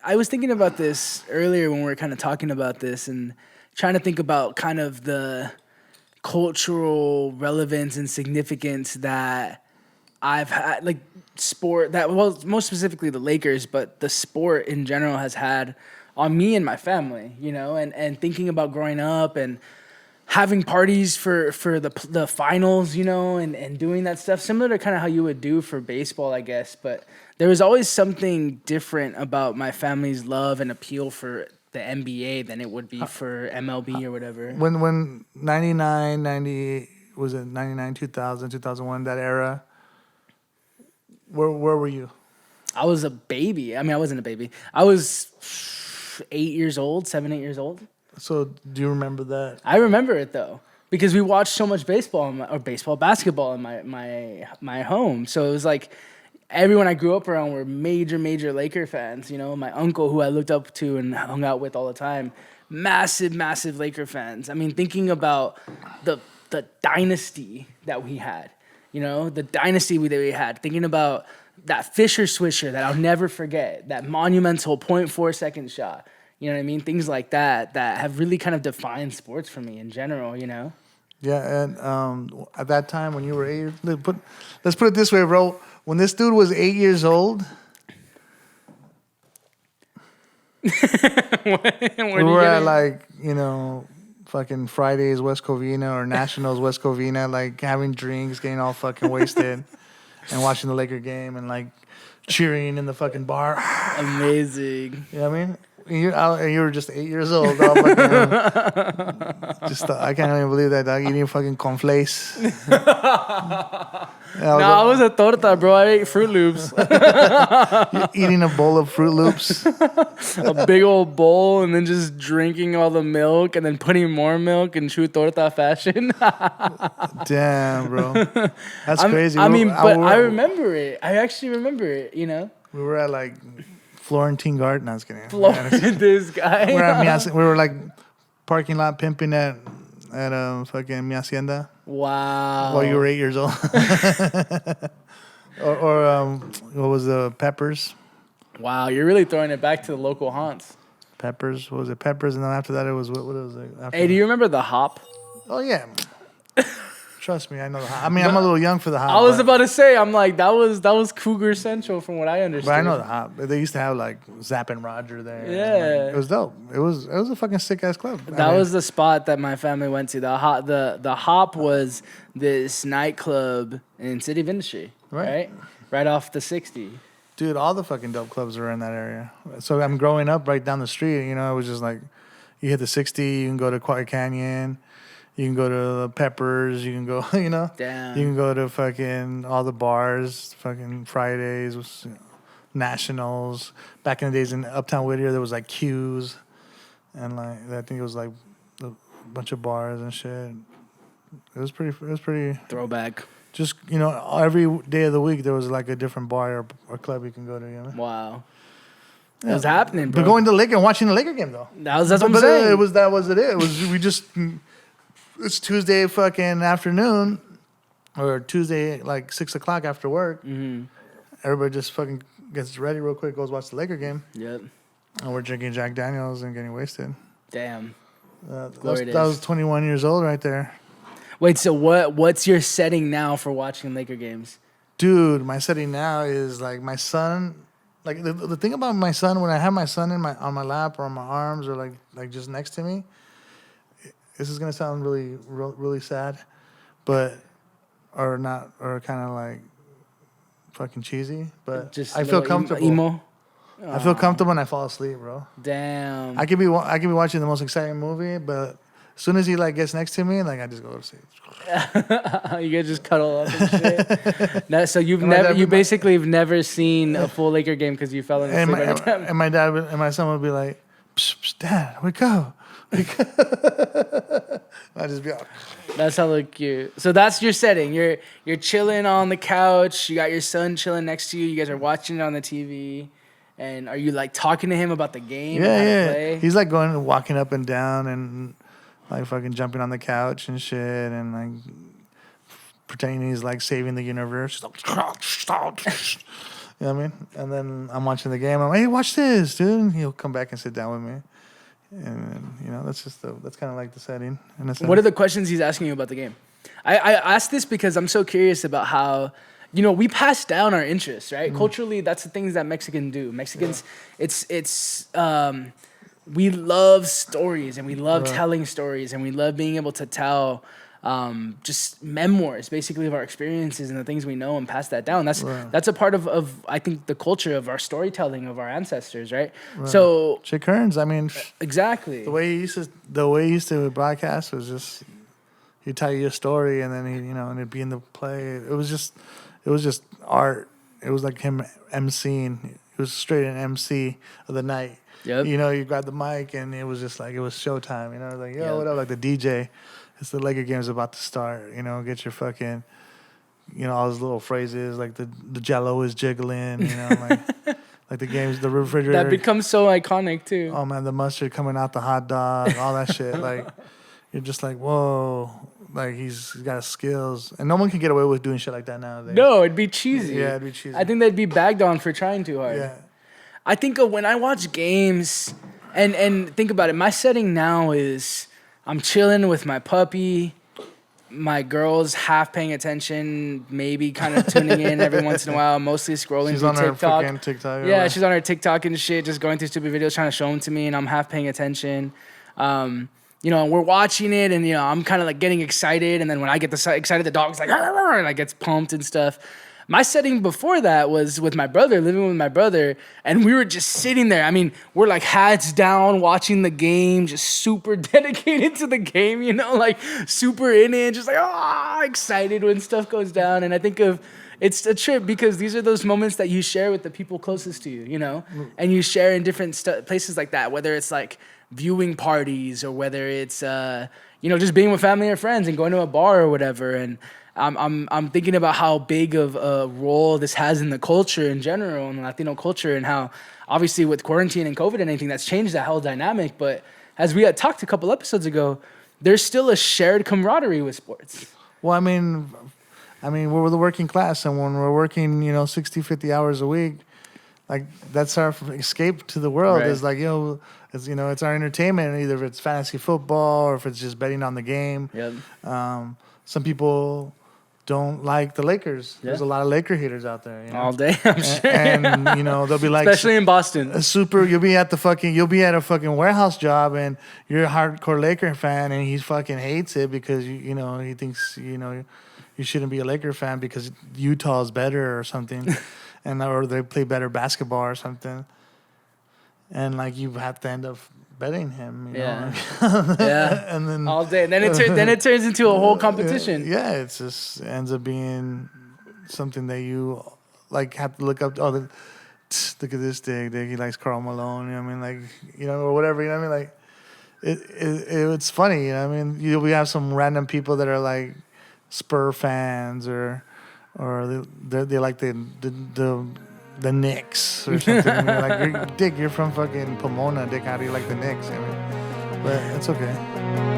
I was thinking about this earlier when we were kind of talking about this and trying to think about kind of the cultural relevance and significance that I've had, like sport that, well, most specifically the Lakers, but the sport in general has had on me and my family, and thinking about growing up and having parties for the finals, and doing that stuff, similar to kind of how you would do for baseball, I guess. But there was always something different about my family's love and appeal for the NBA than it would be for MLB or whatever. When 99, 90, was it 99, 2000, 2001, that era, where were you? I was a baby. I mean, I wasn't a baby. I was 8 years old, 7, 8 years old. So do you remember that? I remember it though, because we watched so much basketball in my home. So it was like everyone I grew up around were major Laker fans. My uncle, who I looked up to and hung out with all the time, massive Laker fans. I mean, thinking about the dynasty that we had, the dynasty that we had. Thinking about that Fisher swisher that I'll never forget, that monumental 0.4 second shot. You know what I mean? Things like that have really kind of defined sports for me in general, Yeah, and at that time when you were 8, let's put it this way, bro. When this dude was 8 years old, we were at like, fucking Fridays West Covina or Nationals West Covina, like having drinks, getting all fucking wasted, and watching the Laker game and like cheering in the fucking bar. Amazing. You know what I mean? You were just 8 years old. Dog, I can't even believe that, dog. Eating fucking cornflakes. I was a torta, bro. I ate Fruit Loops. Eating a bowl of Fruit Loops. A big old bowl, and then just drinking all the milk, and then putting more milk in true torta fashion. Damn, bro. That's crazy. I remember it. I actually remember it, We were at like Florentine Garden. I was kidding. This guy. We were like parking lot pimping at fucking Mi Hacienda. Wow. While you were 8 years old. or what was the Peppers? Wow, you're really throwing it back to the local haunts. Peppers. What was it? Peppers, and then after that it was what was it? Hey, do you remember the Hop? Oh yeah. Trust me, I know the Hop. I mean, I'm a little young for the Hop. I was about to say, I'm like, that was Cougar Central from what I understood. But I know the Hop. They used to have like Zapp and Roger there. Yeah, it was dope. It was a fucking sick ass club. That was the spot that my family went to. The Hop was this nightclub in City of Industry, right off the 60. Dude, all the fucking dope clubs were in that area. So I'm growing up right down the street. It was just like you hit the 60, you can go to Quiet Canyon. You can go to Peppers. You can go, Damn. You can go to fucking all the bars, fucking Fridays, Nationals. Back in the days in Uptown Whittier, there was like Q's. And like, I think it was like a bunch of bars and shit. It was pretty. Throwback. Just, every day of the week, there was like a different bar or club you can go to, Wow. Yeah. It was happening, bro. But going to the Laker and watching the Laker game, though. That's what I'm saying. That was it. It's Tuesday fucking afternoon or Tuesday like 6 o'clock after work. Mm-hmm. Everybody just fucking gets ready real quick, goes watch the Laker game. Yep. And we're drinking Jack Daniels and getting wasted. Damn. That was 21 years old right there. Wait, so what's your setting now for watching Laker games? Dude, my setting now is like my son. Like the thing about my son, when I have my son on my lap or on my arms or like just next to me. This is gonna sound really sad, but or kind of like fucking cheesy. But just I feel comfortable. Emo. I feel comfortable and I fall asleep, bro. Damn. I could be watching the most exciting movie, but as soon as he like gets next to me, like I just go to sleep. You guys just cuddle up and shit. No, so you basically have never seen a full Laker game because you fell asleep. And my dad and my son would be like, psh, psh, "Dad, wake up." I just be out. That's hella cute. So that's your setting. You're chilling on the couch. You got your son chilling next to you. You guys are watching it on the TV. And are you like talking to him about the game? Yeah, and how yeah. to play? He's like walking up and down and like fucking jumping on the couch and shit and like pretending he's like saving the universe. You know what I mean? And then I'm watching the game. I'm like, hey, watch this, dude. And he'll come back and sit down with me. And, you know, that's kind of like the setting. What are the questions he's asking you about the game? I ask this because I'm so curious about how, you know, we pass down our interests, right? Culturally, that's the things that Mexicans do. Mexicans, we love stories and we love telling stories and we love being able to tell just memoirs basically of our experiences and the things we know and pass that down. That's a part of I think the culture of our storytelling of our ancestors, right? So Chick Hearns, I mean, exactly the way he used to broadcast was just he'd tell you a story and then he, you know, and it'd be in the play. It was just art. It was like him emceeing. It was straight an MC of the night. Yep. You know, you grab the mic and it was just like it was showtime. You know, like yo, what up? Like the DJ. It's the Laker game's about to start. You know, get your fucking, you know, all those little phrases like the Jello is jiggling. You know, like the game's the refrigerator. that becomes so iconic too. Oh man, the mustard coming out the hot dog, all that shit. Like you're just like whoa, like he's got skills, and no one can get away with doing shit like that nowadays. No, it'd be cheesy. Yeah, it'd be cheesy. I think they'd be bagged on for trying too hard. Yeah. I think of when I watch games, and think about it, my setting now is I'm chilling with my puppy, my girl's half paying attention, maybe kind of tuning in every once in a while, mostly scrolling through TikTok. She's on her TikTok. Yeah, she's on her TikTok and shit, just going through stupid videos, trying to show them to me, and I'm half paying attention. You know, and we're watching it, and, you know, I'm kind of like getting excited, and then when I get excited, the dog's like, and like gets pumped and stuff. My setting before that was with my brother, living with my brother, and we were just sitting there. I mean, we're like hats down watching the game, just super dedicated to the game, you know, like super in it, just like, excited when stuff goes down. And I think it's a trip because these are those moments that you share with the people closest to you, you know, and you share in different places like that, whether it's like viewing parties or whether it's, you know, just being with family or friends and going to a bar or whatever. And I'm thinking about how big of a role this has in the culture in general, in the Latino culture, and how obviously with quarantine and COVID and anything that's changed that whole dynamic. But as we had talked a couple episodes ago, there's still a shared camaraderie with sports. Well, I mean, we're the working class, and when we're working, you know, 60, 50 hours a week, like that's our escape to the world. Right. Is like, it's, you know, it's our entertainment. Either if it's fantasy football or if it's just betting on the game. Yep. Some people don't like the Lakers. Yeah. There's a lot of Laker haters out there. You know? All day, I'm sure. And you know, they'll be like, especially in Boston. You'll be at a fucking warehouse job, and you're a hardcore Laker fan, and he fucking hates it because you know he thinks you know you shouldn't be a Laker fan because Utah's better or something, or they play better basketball or something, and like you have to end up betting him, you know? Yeah, and then all day, and then it turns into a whole competition. Yeah, it just ends up being something that you like have to look up. Oh, look at this dick. He likes Karl Malone. You know what I mean? Like, you know, or whatever. You know what I mean? Like, it's funny. You know what I mean? We have some random people that are like Spur fans, or they like the Knicks or something. And you're like, Dick, you're from fucking Pomona, Dick. How do you like the Knicks? I mean, but it's okay.